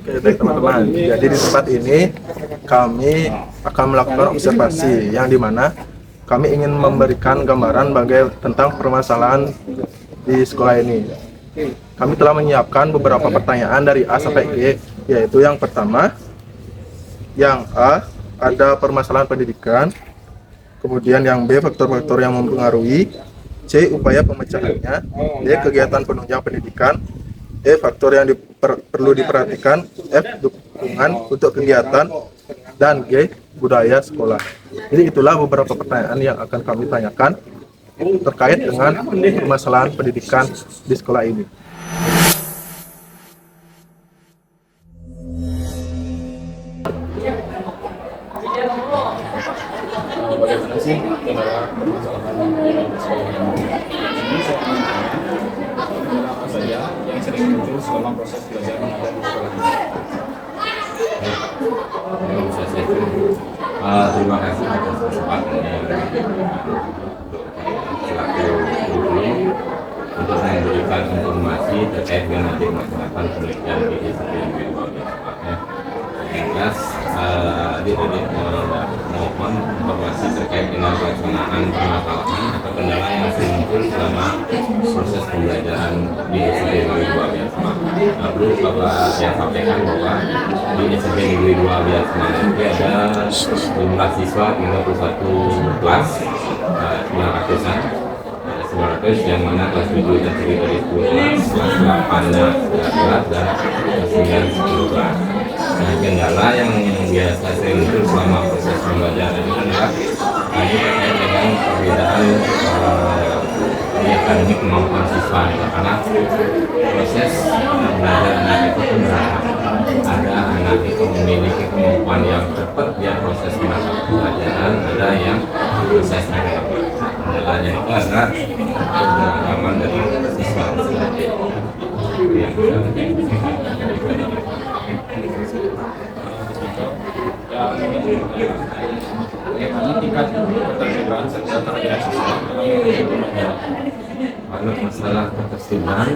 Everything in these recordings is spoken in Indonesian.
Oke, baik teman-teman. Jadi di tempat ini kami akan melakukan observasi yang dimana kami ingin memberikan gambaran tentang permasalahan di sekolah ini. Kami telah menyiapkan beberapa pertanyaan dari A sampai G, yaitu yang pertama, yang A, ada permasalahan pendidikan, kemudian yang B, faktor-faktor yang mempengaruhi, C, upaya pemecahannya, D, kegiatan penunjang pendidikan, E, faktor yang perlu diperhatikan, F, dukungan untuk kegiatan, dan G, budaya sekolah. Jadi itulah beberapa pertanyaan yang akan kami tanyakan terkait dengan permasalahan pendidikan di sekolah ini. Bagaimana sih kendala permasalahan di sekolah ini? Apa saja yang sering muncul selama proses belajar mengajar di sekolah ini? Terima kasih atas kesempatannya selaku guru untuk memberikan informasi terkait dengan permasalahan penelitian di disiplin biologi. Yang jelas, adik-adik mohon informasi terkait dengan pelaksanaan permasalahan atau kendala yang sering muncul selama proses pembelajaran di SD Negeri 2 Biasma. Perlu Bapak saya sampaikan bahwa di SD Negeri 2 Biasma nanti ada jumlah siswa 51 kelas, 900-an. 900 yang mana kelas 7 terdiri dari 10 kelas, kelas 8-nya 11 dan kelas 9 10 kelas. Nah, kendala yang biasa sering muncul selama proses pembelajaran ini adalah terkait dengan perbedaan di akademik kemampuan siswa, karena proses belajar anak itu pun ada anak itu memiliki kemampuan yang cepat dia proses pembelajaran, ada yang proses mereka kendalanya itu adalah keberagaman dari siswa yang Bagaimana tingkat keterlibatan serta target siswa dalam Kalau masalah keterlibatan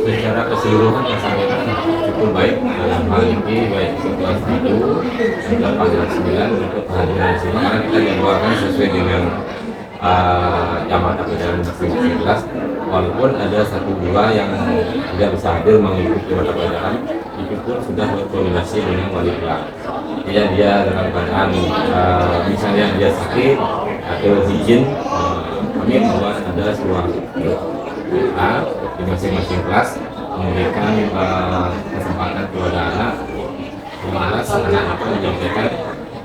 secara keseluruhan tersampaikan cukup baik dalam hal ini, baik untuk kelas 7, 8 dan 9 untuk kehadiran siswa, karena kita jadwalkan sesuai dengan jam mata pelajaran masing-masing kelas. Walaupun ada 1-2 yang tidak bisa hadir mengikuti mata pelajaran, itu pun sudah berkoordinasi dengan wali kelas. Dia dalam keadaan misalnya dia sakit atau izin, kami membuat ada sebuah WA di masing-masing kelas memberikan kesempatan kepada anak yang jelas anak itu menyampaikan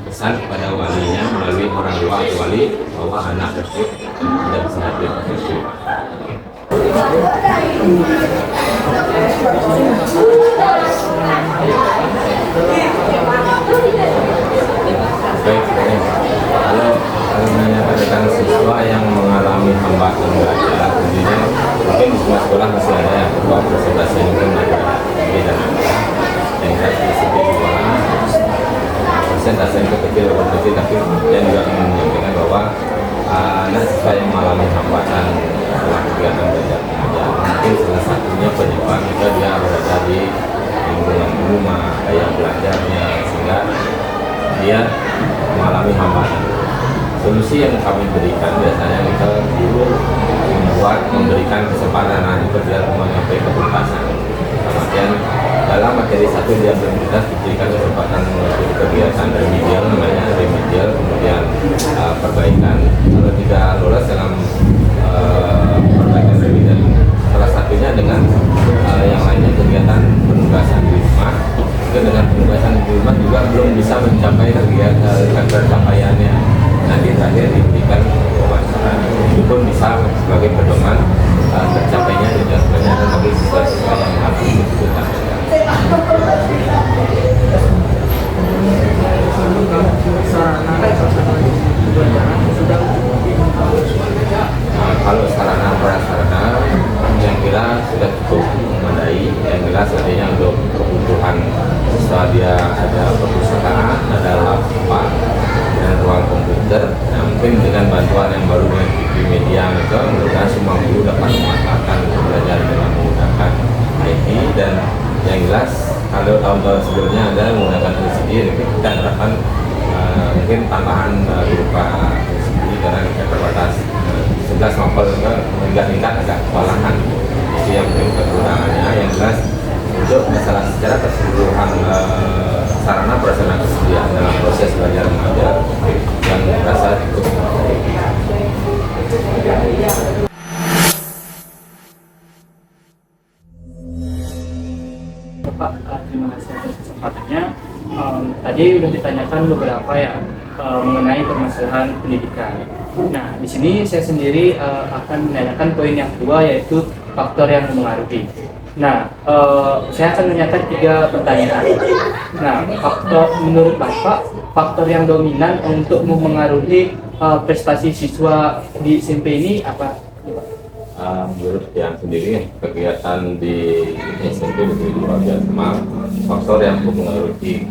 pesan kepada walinya melalui orang tua atau wali bahwa anak tersebut tidak bisa hadir. Kalau menyampaikan siswa yang mengalami hambatan belajar, tentunya mungkin di semua sekolah masih ada yang bahwa presentasi ini pun ada dan yang harus disediakan presentasi itu kecil, tapi yang juga ingin menyampaikan bahwa anak siswa yang mengalami hambatan dalam kegiatan belajar mengajar, mungkin salah satunya penyebab kita dia berada di lingkungan rumah, gaya belajarnya, sehingga dia mengalami hambatan. Solusi yang kami berikan biasanya kita dulu memberikan kesempatan anak itu biar mencapai ketuntasan. Kemudian dalam materi 1 dia belum diberikan kesempatan melalui kegiatan remedial, namanya remedial, kemudian perbaikan. Kalau tidak lolos dalam perbaikan remedial, salah satunya dengan yang lainnya kegiatan penugasan di rumah. Dengan penugasan di rumah juga belum bisa mencapai kegiatan pencapaiannya. Nanti terakhir diberikan wawancara, itu pun bisa sebagai pedoman tercapainya tidak pelajaran bagi siswa-siswa yang harus dibutuhkan. Kalau sarana prasarana yang kira sudah cukup memadai, yang jelas artinya untuk kebutuhan siswa dia ada perpustakaan, ada laptop dan ruang komputer. Nah, mungkin dengan bantuan yang baru dengan TV media itu, mudah-mudahan semua guru dapat memanfaatkan belajar dengan menggunakan IT. Dan yang jelas kalau tahun-tahun sebelumnya ada yang menggunakan LCD, tapi kita harapkan mungkin tambahan berupa LCD karena kita terbatas 11 novel meningkat agak kewalahan. Itu yang mungkin kekurangannya. Yang jelas untuk masalah secara keseluruhan sarana prasarana kesediaan dalam proses belajar mengajar yang merasa cukup. Pak, terima kasih atas kesempatannya. Tadi sudah ditanyakan beberapa ya mengenai permasalahan pendidikan. Nah, di sini saya sendiri akan menanyakan poin yang kedua, yaitu faktor yang mempengaruhi. Nah, saya akan menanyakan 3 pertanyaan. Nah, menurut Bapak, faktor yang dominan untuk mempengaruhi prestasi siswa di SMP ini apa? Menurut yang sendiri kegiatan di SMP Negeri 2 Biasma, faktor yang mempengaruhi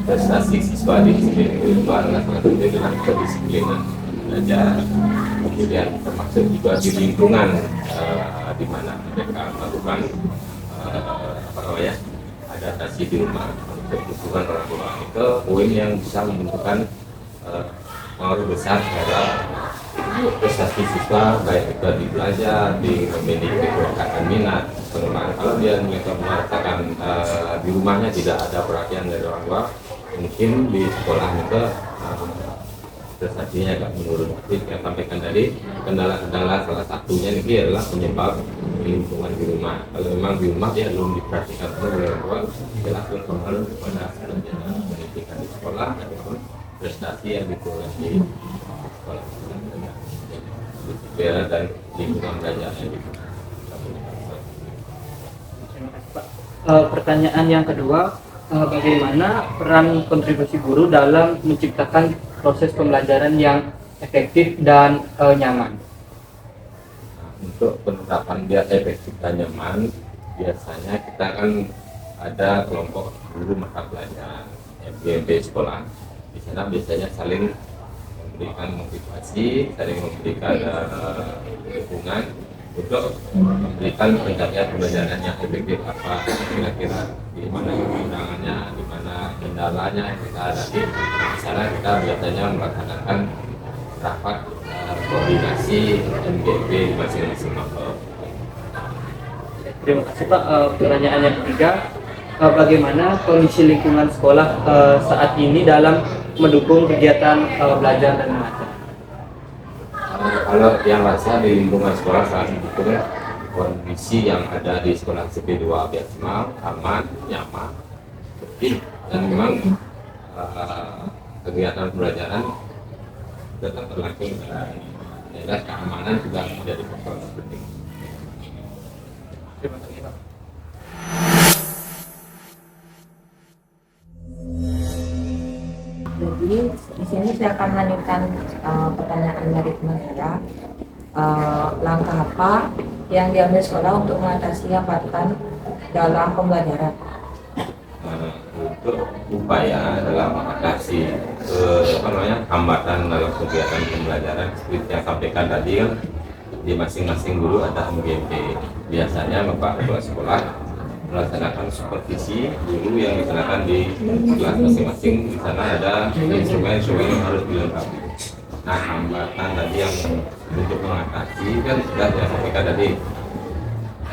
prestasi siswa di SMP Negeri 2 adalah salah satu dengan kedisiplinan belajar, kemudian termasuk juga di lingkungan di mana mereka melakukan adaptasi di rumah, untuk dukungan orang tua. Itu poin yang bisa menentukan pengaruh besar terhadap prestasi siswa, baik itu di belajar, di memiliki keberkatan minat, pengembangan. Kalau dia merasakan di rumahnya tidak ada perhatian dari orang tua, mungkin di sekolah itu prestasinya agak menurun. Tapi yang sampaikan tadi, kendala-kendala salah satunya ini adalah penyebab lingkungan di rumah. Kalau memang di rumah dia belum diperhatikan oleh orang tua, jelas berpengaruh kepada pelajaran pendidikan di sekolah ataupun prestasi yang diperoleh di sekolah dan lingkungan belajar. Terima kasih, Pak. Pertanyaan yang kedua, bagaimana peran kontribusi guru dalam menciptakan proses pembelajaran yang efektif dan nyaman? Untuk penerapan biar efektif dan nyaman, biasanya kita kan ada kelompok guru mata pelajaran MGMP sekolah. Di sana biasanya saling memberikan motivasi, saling memberikan dukungan untuk memberikan pencapaian pembelajaran yang efektif. Apa kira-kira di mana kekurangannya, di mana kendalanya yang kita hadapi. Di sana kita biasanya melaksanakan rapat koordinasi MGP masing-masing level. Terima kasih, Pak. Pertanyaan yang ketiga, bagaimana kondisi lingkungan sekolah saat ini dalam mendukung kegiatan belajar dan mengajar? Kalau yang rasa di lingkungan sekolah saat itu kondisi yang ada di sekolah SMP 2 Biasma aman, nyaman, bersih, dan memang kegiatan pembelajaran tetap berlangsung dengan jelas. Keamanan juga menjadi faktor penting. Terima kasih, Pak. Jadi di sini saya akan melanjutkan pertanyaan dari teman saya. Langkah apa yang diambil sekolah untuk mengatasi hambatan dalam pembelajaran? Untuk upaya dalam mengatasi hambatan dalam kegiatan pembelajaran seperti yang sampaikan tadi kan, di masing-masing guru ada MGMP. Biasanya Bapak Kepala Sekolah melaksanakan supervisi guru yang dilaksanakan di kelas masing-masing. Di sana ada instrumen-instrumen yang harus dilengkapi. Nah, hambatan tadi yang untuk mengatasi kan sudah saya sampaikan tadi.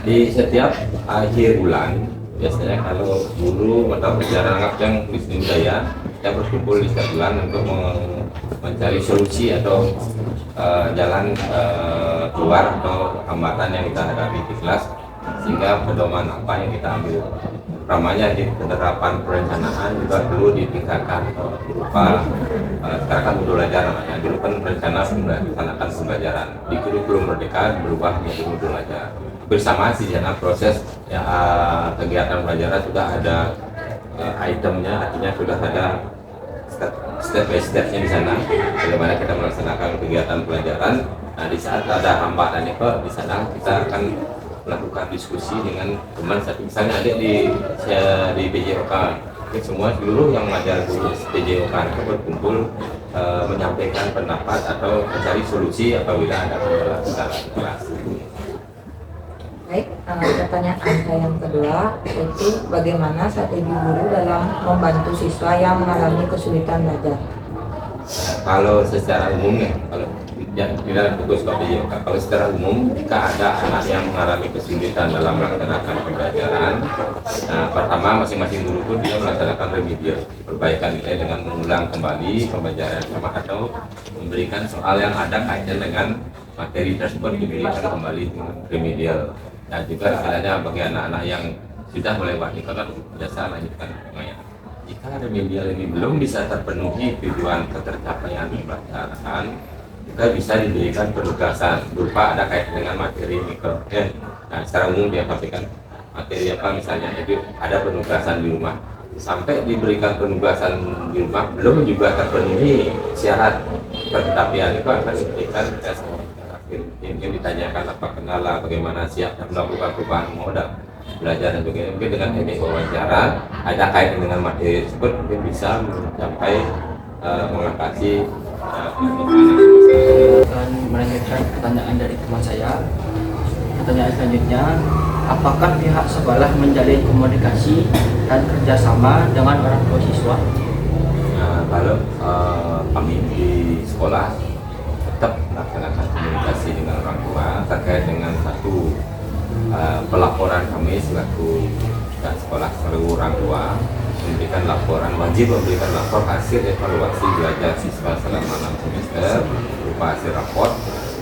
Di setiap akhir bulan, biasanya kalau guru mata pelajaran anggap yang bisnis budaya, kita berkumpul di setiap bulan untuk mencari solusi atau jalan keluar atau hambatan yang kita hadapi di kelas, sehingga pedoman apa yang kita ambil. Ramanya di penerapan perencanaan juga perlu ditingkatkan berupa sekarang kan modul belajar namanya. Dulu kan rencana melaksanakan pembelajaran di kurikulum merdeka berubah menjadi modul belajar. Bersama di sana proses kegiatan pembelajaran sudah ada itemnya, artinya sudah ada step by stepnya di sana bagaimana kita melaksanakan kegiatan pelajaran. Nah, di saat ada hambatan itu di sana kita akan melakukan diskusi dengan teman satu, misalnya ada di PJOK, semua seluruh yang mengajar guru PJOK itu berkumpul menyampaikan pendapat atau mencari solusi apabila ada kendala kelas. Baik, pertanyaan saya yang kedua yaitu bagaimana strategi guru dalam membantu siswa yang mengalami kesulitan belajar? Kalau secara umum ya, kalau di dalam tugas KPJ, kalau secara umum jika ada anak yang mengalami kesulitan dalam melaksanakan pembelajaran, pertama masing-masing guru pun dia melaksanakan remedial, perbaikan nilai dengan mengulang kembali pembelajaran sama atau memberikan soal yang ada kaitan dengan materi tersebut diberikan kembali dengan remedial. Dan juga istilahnya bagi anak-anak yang sudah melewati kalau jasa lanjutkan pengayaan. Jika remedial ini belum bisa terpenuhi tujuan ketercapaian pembelajaran, juga bisa diberikan penugasan berupa ada kaitan dengan materi mikro. Nah, secara umum dia sampaikan materi apa misalnya, itu ada penugasan di rumah. Sampai diberikan penugasan di rumah belum juga terpenuhi syarat ketercapaian, itu akan diberikan tes mungkin ditanyakan apa kendala, bagaimana siap melakukan perubahan modal belajar dan sebagainya. Mungkin dengan teknik wawancara ada kaitan dengan materi tersebut mungkin bisa mencapai mengatasi akan melanjutkan pertanyaan dari teman saya. Pertanyaan selanjutnya, apakah pihak sekolah menjalin komunikasi dan kerjasama dengan orang tua siswa? Kalau kami di sekolah tetap melaksanakan komunikasi dengan orang tua terkait dengan satu pelaporan kami selaku sekolah seluruh orang tua memberikan laporan, wajib memberikan lapor hasil evaluasi belajar siswa selama 6 semester berupa hasil raport.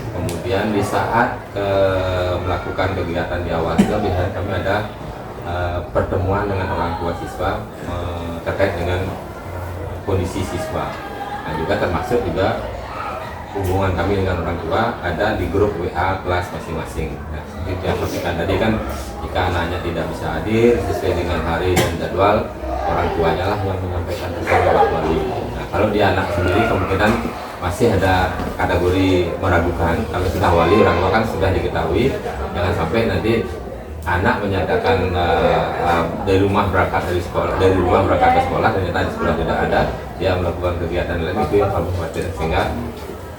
Kemudian di saat melakukan kegiatan di awal biasanya kami ada pertemuan dengan orang tua siswa terkait dengan kondisi siswa. Nah, juga termasuk juga hubungan kami dengan orang tua ada di grup WA kelas masing-masing. Nah, seperti yang sampaikan tadi kan, jika anaknya tidak bisa hadir sesuai dengan hari dan jadwal, orang tuanya lah yang menyampaikan pesan lewat wali. Nah, kalau dia anak sendiri kemungkinan masih ada kategori meragukan. Kalau sudah wali, orang tua kan sudah diketahui. Jangan sampai nanti anak menyatakan dari rumah berangkat ke sekolah ternyata di sekolah tidak ada, dia melakukan kegiatan lain, itu yang kami khawatir. Sehingga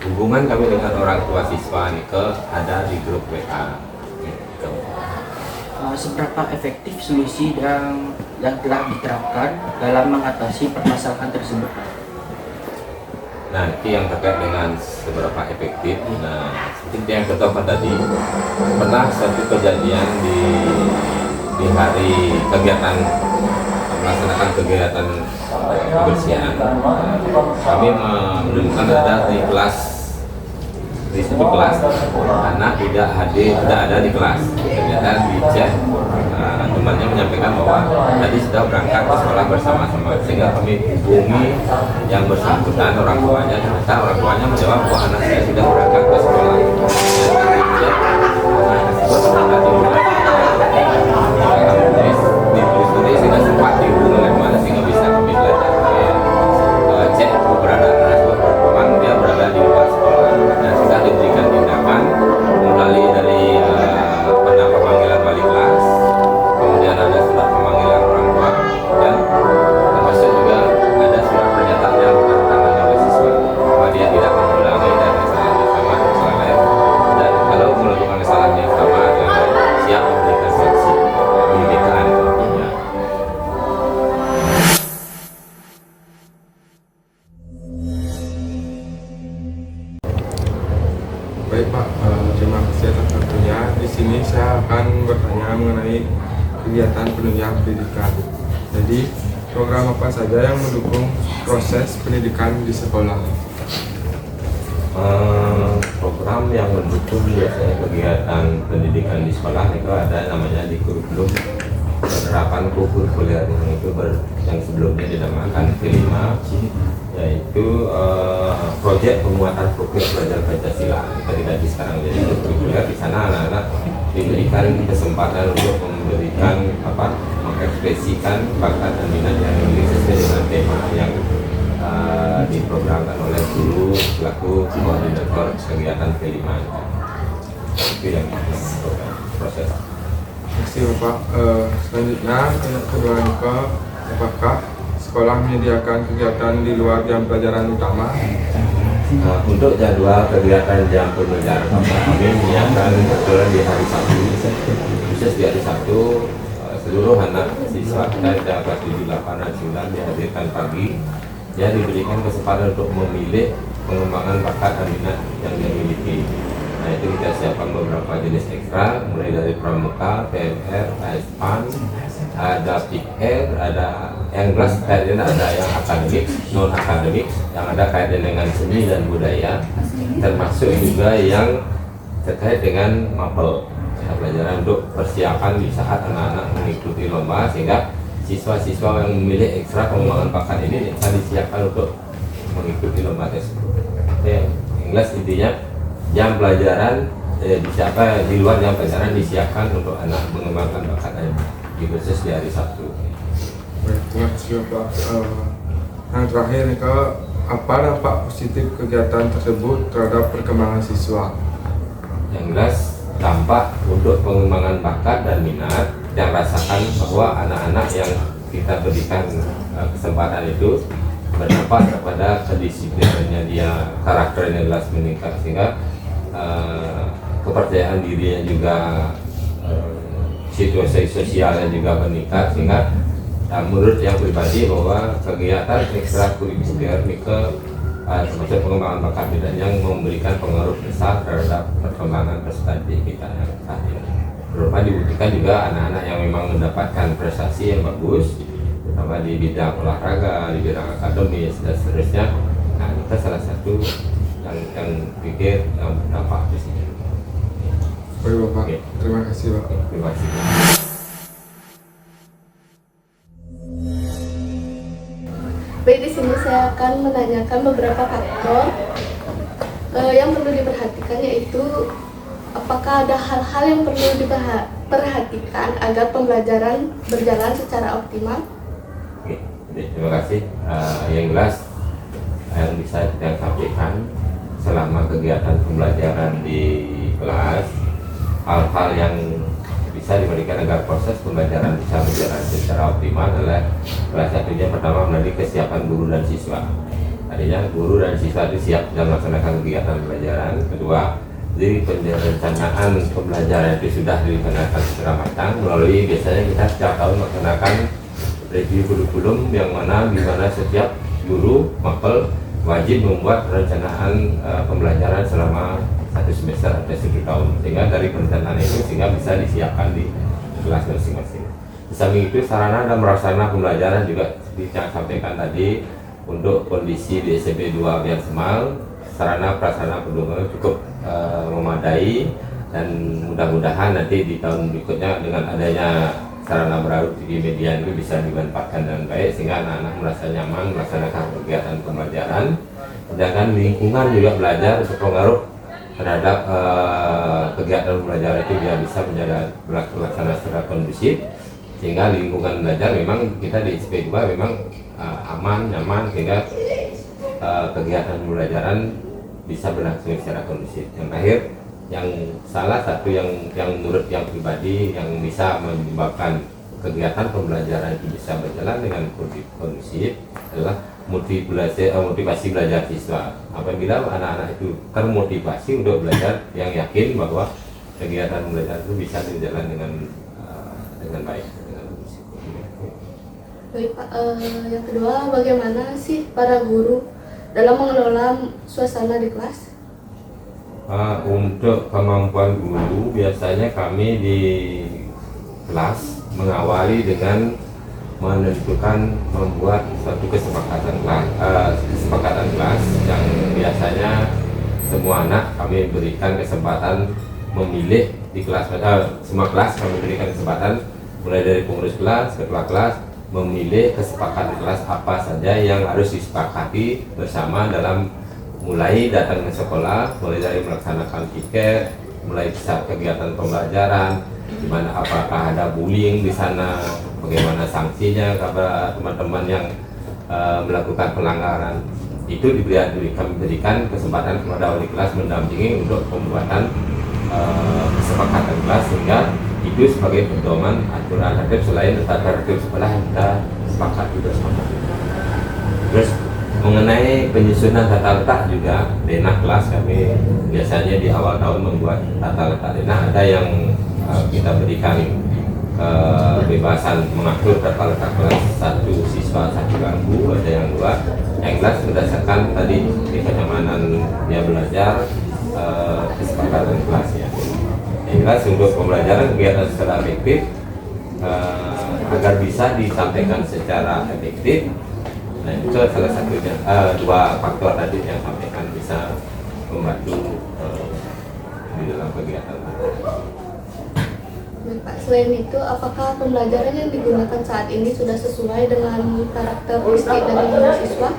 hubungan kami dengan orang tua siswa ada di grup WA. Seberapa efektif solusi yang telah diterapkan dalam mengatasi permasalahan tersebut? Nah, itu yang terkait dengan seberapa efektif. Nah, seperti yang ketahuan tadi, pernah suatu kejadian di hari kegiatan melaksanakan kegiatan kebersihan, kami menemukan ada di satu kelas anak tidak ada di kelas. Ternyata di chat temannya menyampaikan bahwa tadi sudah berangkat ke sekolah bersama-sama, sehingga kami hubungi yang bersangkutan orang tuanya. Ternyata orang tuanya menjawab bahwa anak saya sudah berangkat ke sekolah. Ditulis tidak sempat dihubungi oleh mana sehingga bisa kami cek keberadaan anak tersebut. Memang dia berada di luar sekolah dan sudah diberikan tindakan mulai dari pemanggilan wali kelas, kemudian ada surat pemanggilan orang tua, dan termasuk juga ada surat pernyataan yang ditandatangani oleh siswa bahwa dia tidak mengulangi dan kesalahan yang sama atau kesalahan lain, dan kalau melakukan kesalahan yang sama siap memberikan sanksi pendidikan. Baik Pak, terima kasih atas waktunya. Di sini saya akan bertanya mengenai kegiatan penunjang pendidikan. Jadi program apa saja yang mendukung proses pendidikan di sekolah? Program yang mendukung biasanya kegiatan pendidikan di sekolah itu ada namanya di kurikulum penerapan kurikuler, yang sebelumnya dinamakan P5, yaitu proyek penguatan fokus belajar Pancasila. Kita digaji sekarang jadi kurikuler. Di sana anak-anak diberikan kesempatan untuk mengekspresikan bakat dan minat yang dimiliki sesuai dengan tema yang diprogramkan oleh guru selaku koordinator kegiatan P5. Itu yang proses. Terima kasih Bapak. Selanjutnya kedua apakah sekolah menyediakan kegiatan di luar jam pelajaran utama? Untuk jadwal kegiatan jam pembelajaran kami menyiapkan kebetulan di hari Sabtu, khusus di hari Sabtu seluruh anak siswa kita kelas 7, 8, dan 9 dihadirkan pagi. Dia diberikan kesempatan untuk memilih pengembangan bakat dan minat yang dia miliki. Nah, itu kita siapkan beberapa jenis ekstra, mulai dari pramuka, PMR, ASPAN, ada PIKR, ada yang jelas kaitannya ada yang akademik, non akademik, yang ada kaitan dengan seni dan budaya, termasuk juga yang terkait dengan mapel, pelajaran untuk persiapan di saat anak-anak mengikuti lomba, sehingga siswa-siswa yang memilih ekstra pengembangan bakat ini bisa disiapkan untuk mengikuti lomba tersebut. Yang jelas intinya jam pelajaran disiapkan di luar jam pelajaran disiapkan untuk anak mengembangkan bakatnya di khusus di hari Sabtu. Baik, terima kasih Bapak. Yang terakhir nih Kak, apa dampak positif kegiatan tersebut terhadap perkembangan siswa? Yang jelas dampak untuk pengembangan bakat dan minat yang rasakan bahwa anak-anak yang kita berikan kesempatan itu berdampak kepada kedisiplinannya dia, karakternya jelas meningkat, sehingga kepercayaan dirinya juga, situasi sosialnya juga meningkat, sehingga menurut yang pribadi bahwa kegiatan ekstrakurikuler termasuk pengembangan bakat minat yang memberikan pengaruh besar terhadap perkembangan peserta didik kita yang saat ini. Terutama dibutuhkan juga anak-anak yang memang mendapatkan prestasi yang bagus, terutama di bidang olahraga, di bidang akademis dan seterusnya. Nah, itu salah satu yang pikir yang berdampak di sini. Baik Bapak, Oke. terima kasih Bapak. Terima kasih. Baik, di sini saya akan menanyakan beberapa faktor yang perlu diperhatikan, yaitu apakah ada hal-hal yang perlu diperhatikan agar pembelajaran berjalan secara optimal. Oke, terima kasih. Yang jelas yang bisa kita sampaikan selama kegiatan pembelajaran di kelas, hal-hal yang bisa diberikan agar proses pembelajaran bisa berjalan secara optimal adalah salah satunya pertama melalui kesiapan guru dan siswa. Artinya guru dan siswa itu siap dalam melaksanakan kegiatan pembelajaran. Kedua, jadi perencanaan pembelajaran itu sudah direncanakan secara matang melalui biasanya kita setiap tahun melaksanakan review kurikulum yang mana di mana setiap guru mapel wajib membuat perencanaan pembelajaran selama 1 semester atau 1 tahun, sehingga dari perencanaan itu sehingga bisa disiapkan di kelas masing-masing. Di samping itu sarana dan prasarana pembelajaran juga seperti yang sampaikan tadi, untuk kondisi di SMP 2 Biar Semal, sarana prasarana pendukung cukup memadai, dan mudah-mudahan nanti di tahun berikutnya dengan adanya sarana baru di media ini bisa dimanfaatkan dengan baik sehingga anak-anak merasa nyaman melaksanakan kegiatan pembelajaran. Sedangkan lingkungan juga belajar berpengaruh terhadap kegiatan pembelajaran itu dia bisa berlaksana secara kondusif, sehingga lingkungan belajar memang kita di SP2 memang aman, nyaman, sehingga kegiatan pembelajaran bisa berlangsung secara kondusif. Yang terakhir, yang salah satu yang menurut yang pribadi yang bisa menyebabkan kegiatan pembelajaran itu bisa berjalan dengan kondusif adalah motivasi belajar siswa. Apabila anak-anak itu termotivasi untuk belajar, yang yakin bahwa kegiatan belajar itu bisa berjalan dengan baik, dengan kondusif. Baik Pak, yang kedua, bagaimana sih para guru dalam mengelola suasana di kelas? Untuk kemampuan guru, biasanya kami di kelas mengawali dengan menentukan membuat suatu kesepakatan kelas yang biasanya semua anak kami berikan kesempatan memilih di kelas, semua kelas kami berikan kesempatan mulai dari pengurus kelas, ketua kelas memilih kesepakatan kelas apa saja yang harus disepakati bersama dalam mulai datang ke sekolah, mulai dari melaksanakan tiket, mulai saat kegiatan pembelajaran, di mana apakah ada bullying di sana, bagaimana sanksinya kepada teman-teman yang melakukan pelanggaran. Itu kami berikan kesempatan kepada wali kelas mendampingi untuk pembuatan kesepakatan kelas, sehingga itu sebagai pedoman aturan tertib selain tata tertib sekolah yang kita sepakati bersama. Terus mengenai penyusunan tata letak juga denah kelas kami biasanya di awal tahun membuat tata letak denah. Ada yang kita berikan kebebasan mengatur tata letak kelas 1 siswa 1 bangku, ada yang 2 yang jelas berdasarkan tadi kenyamanan dia belajar, kesepakatan kelasnya. Yang jelas untuk pembelajaran kegiatan secara efektif agar bisa disampaikan secara efektif. Nah itu salah satunya, 2 faktor tadi yang sampaikan bisa membantu di dalam kegiatan. Baik, Pak, selain itu, apakah pembelajaran yang digunakan saat ini sudah sesuai dengan karakteristik dari siswa?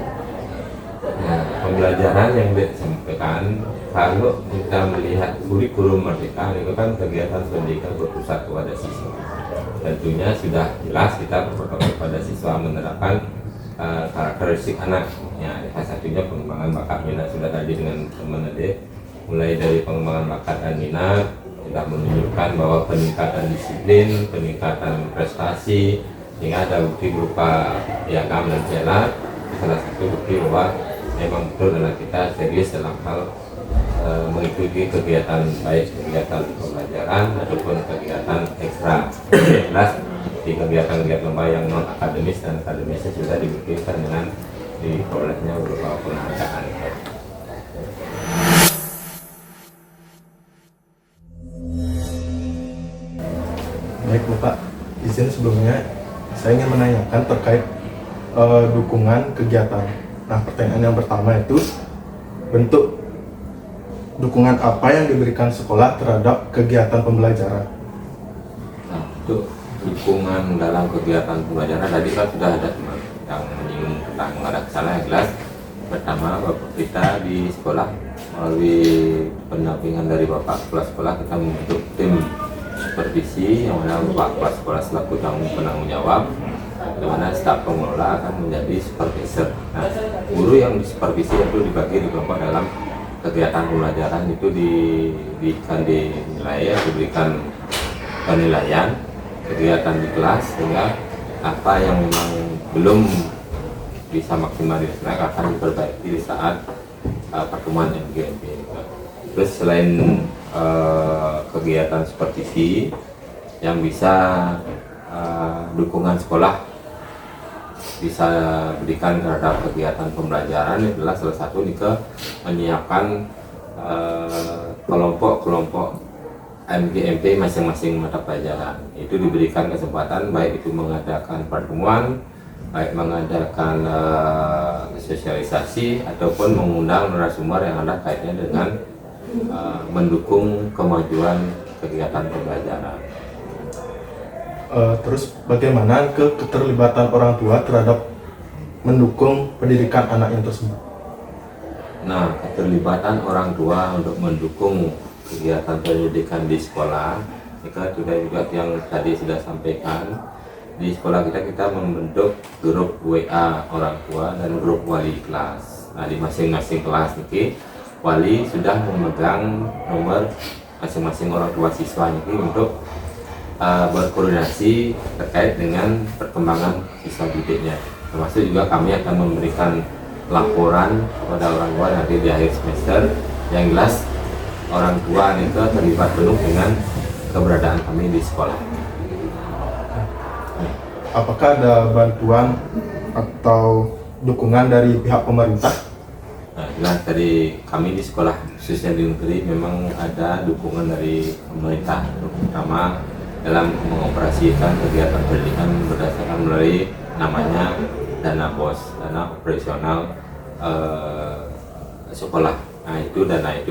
Nah, pembelajaran yang disampaikan, kalau kita melihat kurikulum Merdeka itu kan kegiatan pendidikan berpusat kepada siswa. Tentunya sudah jelas kita berfokus pada siswa menerapkan karakteristik anak. Ya, salah satunya pengembangan bakat minat sudah tadi dengan teman Ade, mulai dari pengembangan bakat dan minat sudah menunjukkan bahwa peningkatan disiplin, peningkatan prestasi, sehingga ada bukti berupa piagam dan piala. Salah satu bukti bahwa memang betul anak kita serius dalam hal mengikuti kegiatan, baik kegiatan pembelajaran ataupun kegiatan ekstra. Jelas di kegiatan-kegiatan lomba yang non akademis dan akademisnya sudah dibuktikan dengan diperolehnya berupa penghargaan. Baik Bapak, izin sebelumnya saya ingin menanyakan terkait dukungan kegiatan. Nah, pertanyaan yang pertama itu, bentuk dukungan apa yang diberikan sekolah terhadap kegiatan pembelajaran? Nah, untuk dukungan dalam kegiatan pembelajaran tadi kan sudah ada teman yang menyinggung tentang ada kesalahan yang jelas. Pertama, Bapak kita di sekolah melalui pendampingan dari Bapak Kepala Sekolah kita membentuk tim supervisi yang mana Bapak Kepala Sekolah selaku penanggung jawab, di mana staf pengelola akan menjadi supervisor. Nah, guru yang disupervisi itu dibagi di kelompok dalam kegiatan pembelajaran itu diberikan penilaian kegiatan di kelas, sehingga apa yang memang belum bisa maksimal dilaksanakan akan diperbaiki di saat pertemuan MGMP. Terus selain kegiatan supervisi yang bisa dukungan sekolah bisa berikan terhadap kegiatan pembelajaran adalah salah satu menyiapkan kelompok-kelompok MGMP masing-masing mata pelajaran. Itu diberikan kesempatan baik itu mengadakan pertemuan, baik mengadakan sosialisasi ataupun mengundang narasumber yang ada kaitannya dengan mendukung kemajuan kegiatan pembelajaran. Terus bagaimana keterlibatan orang tua terhadap mendukung pendidikan anaknya tersebut? Nah, keterlibatan orang tua untuk mendukung kegiatan pendidikan di sekolah, kita sudah juga yang tadi sudah sampaikan, di sekolah kita membentuk grup WA orang tua dan grup wali kelas. Nah, di masing-masing kelas ini wali sudah memegang nomor masing-masing orang tua siswa ini untuk berkoordinasi terkait dengan perkembangan siswa didiknya. Termasuk juga kami akan memberikan laporan kepada orang tua nanti di akhir semester. Yang jelas orang tua itu terlibat penuh dengan keberadaan kami di sekolah. Apakah ada bantuan atau dukungan dari pihak pemerintah? Nah, jelas dari kami di sekolah khususnya di negeri memang ada dukungan dari pemerintah, terutama dalam mengoperasikan kegiatan pendidikan berdasarkan melalui namanya dana BOS, dana operasional sekolah. Nah, itu dana itu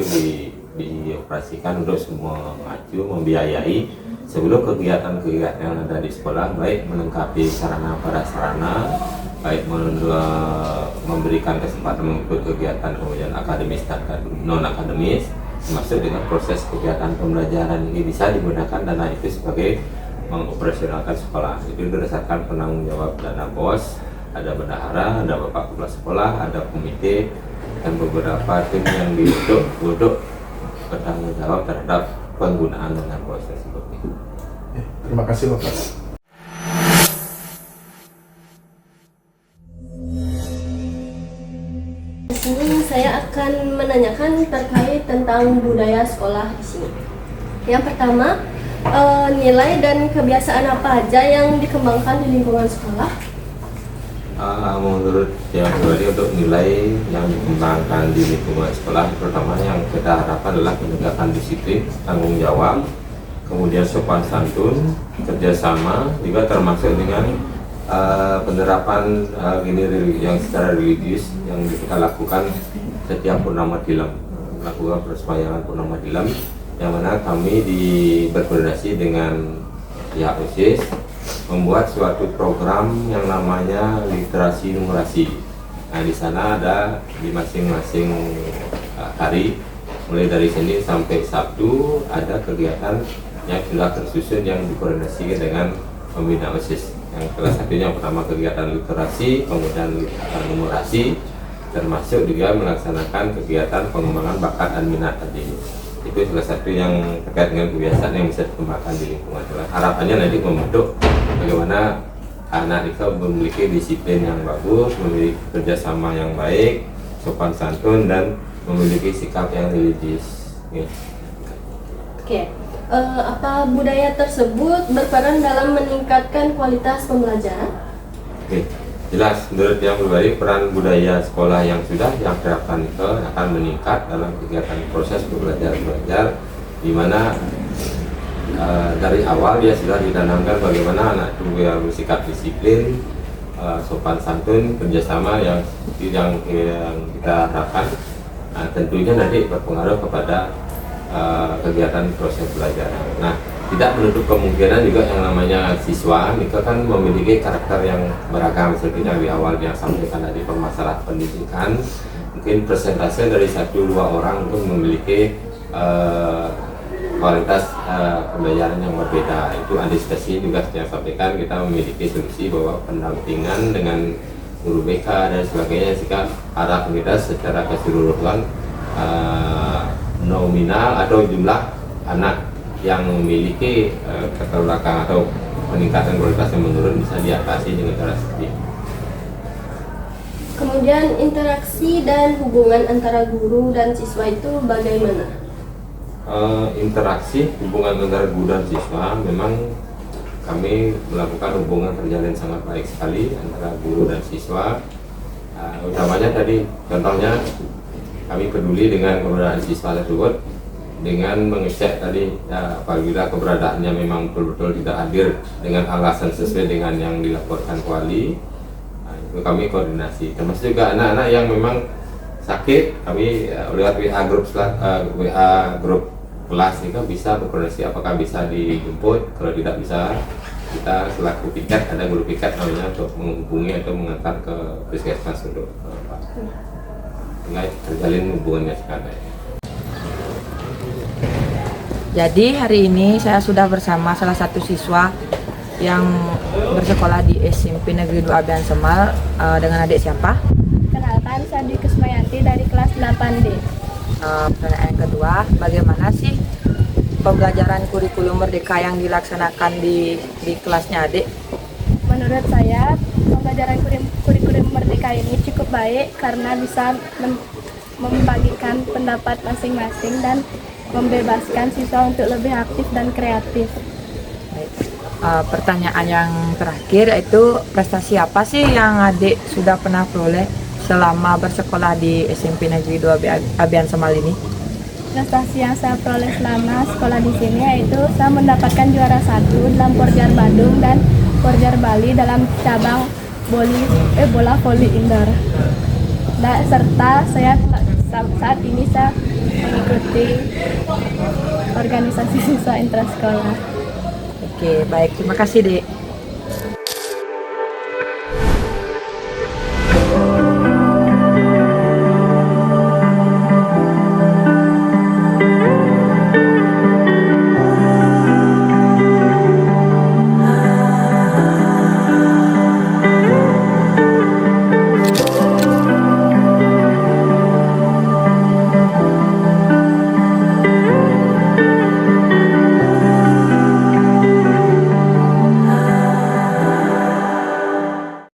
dioperasikan untuk semua maju membiayai seluruh kegiatan-kegiatan yang ada di sekolah, baik melengkapi sarana prasarana, baik memberikan kesempatan mengikuti kegiatan kemudian akademis dan non akademis, termasuk dengan proses kegiatan pembelajaran ini bisa digunakan dana itu sebagai mengoperasionalkan sekolah. Itu berdasarkan penanggung jawab dana BOS, ada bendahara, ada Bapak Kepala Sekolah, ada komite dan beberapa tim yang dibentuk untuk bertanggung jawab terhadap penggunaan dana BOS tersebut. Terima kasih Bapak. sini saya akan menanyakan terkait tentang budaya sekolah di sini. Yang pertama, nilai dan kebiasaan apa aja yang dikembangkan di lingkungan sekolah? Menurut yang pribadi untuk nilai yang dikembangkan di lingkungan sekolah, pertama yang kita harapkan adalah penegakan disiplin, tanggung jawab, kemudian sopan santun, kerjasama, juga termasuk dengan penerapan yang secara religius yang kita lakukan setiap purnama dilam, melakukan persembayangan purnama dilam, yang mana kami berkoordinasi dengan pihak OSIS membuat suatu program yang namanya literasi numerasi. Nah, di sana ada di masing-masing hari, mulai dari Senin sampai Sabtu, ada kegiatan yang sudah tersusun yang dikoordinasikan dengan pembina OSIS. Yang salah satunya yang pertama kegiatan literasi, kemudian numerasi, termasuk juga melaksanakan kegiatan pengembangan bakat dan minat tadi. Itu salah satu yang terkait dengan kebiasaan yang bisa dikembangkan di lingkungan sekolah. Harapannya nanti membentuk bagaimana anak itu memiliki disiplin yang bagus, memiliki kerjasama yang baik, sopan santun, dan memiliki sikap yang religius. Oke. Apa budaya tersebut berperan dalam meningkatkan kualitas pembelajaran? Oke, jelas menurut yang pribadi peran budaya sekolah yang sudah diterapkan itu akan meningkat dalam kegiatan proses belajar, di mana dari awal dia sudah ditanamkan bagaimana anak itu yang bersikap disiplin, sopan santun, kerjasama yang kita harapkan. Nah, tentunya nanti berpengaruh kepada kegiatan proses belajar. Nah, tidak menutup kemungkinan juga yang namanya siswa itu kan memiliki karakter yang beragam, seperti yang di awal yang sampaikan tadi, permasalahan pendidikan. Mungkin persentase dari 1-2 orang itu memiliki kualitas pembelajaran yang berbeda. Itu antisipasi juga yang sampaikan, kita memiliki solusi bahwa pendampingan dengan guru BK dan sebagainya, jika arah kita secara keseluruhan nominal atau jumlah anak yang memiliki keterbelakangan atau peningkatan kualitas yang menurun bisa diatasi dengan cara seperti ini. Kemudian interaksi dan hubungan antara guru dan siswa itu bagaimana? Interaksi hubungan antara guru dan siswa memang kami melakukan hubungan terjalin sangat baik sekali antara guru dan siswa. Utamanya tadi contohnya kami peduli dengan keberadaan siswa tersebut dengan mengecek tadi apabila keberadaannya memang betul-betul tidak hadir dengan alasan sesuai dengan yang dilaporkan wali. Itu kami koordinasi, termasuk juga anak-anak yang memang sakit, kami lewat WA grup kelas itu bisa berkoordinasi apakah bisa dijemput, kalau tidak bisa kita selaku piket, ada guru piket namanya, untuk menghubungi atau mengantar ke puskesmas untuk terjalin hubungannya sekarang. Jadi hari ini saya sudah bersama salah satu siswa yang bersekolah di SMP Negeri 2 Abian Semal. Dengan adik siapa? Kenalkan, saya Dwi Kusmayanti dari kelas 8D. Pertanyaan yang kedua, bagaimana sih pembelajaran kurikulum merdeka yang dilaksanakan di kelasnya adik? Menurut saya, pembelajaran kurikulum merdeka ini cukup baik karena bisa membagikan pendapat masing-masing dan membebaskan siswa untuk lebih aktif dan kreatif. Pertanyaan yang terakhir itu, prestasi apa sih yang adik sudah pernah peroleh selama bersekolah di SMP Negeri 2 Abian Semal ini? Prestasi yang saya peroleh selama sekolah di sini yaitu saya mendapatkan juara 1 dalam Porjar Bandung dan Porjar Bali dalam cabang bola voli indoor. Dan serta saya saat ini saya mengikuti organisasi siswa intrasekolah. Oke, baik, terima kasih Dek.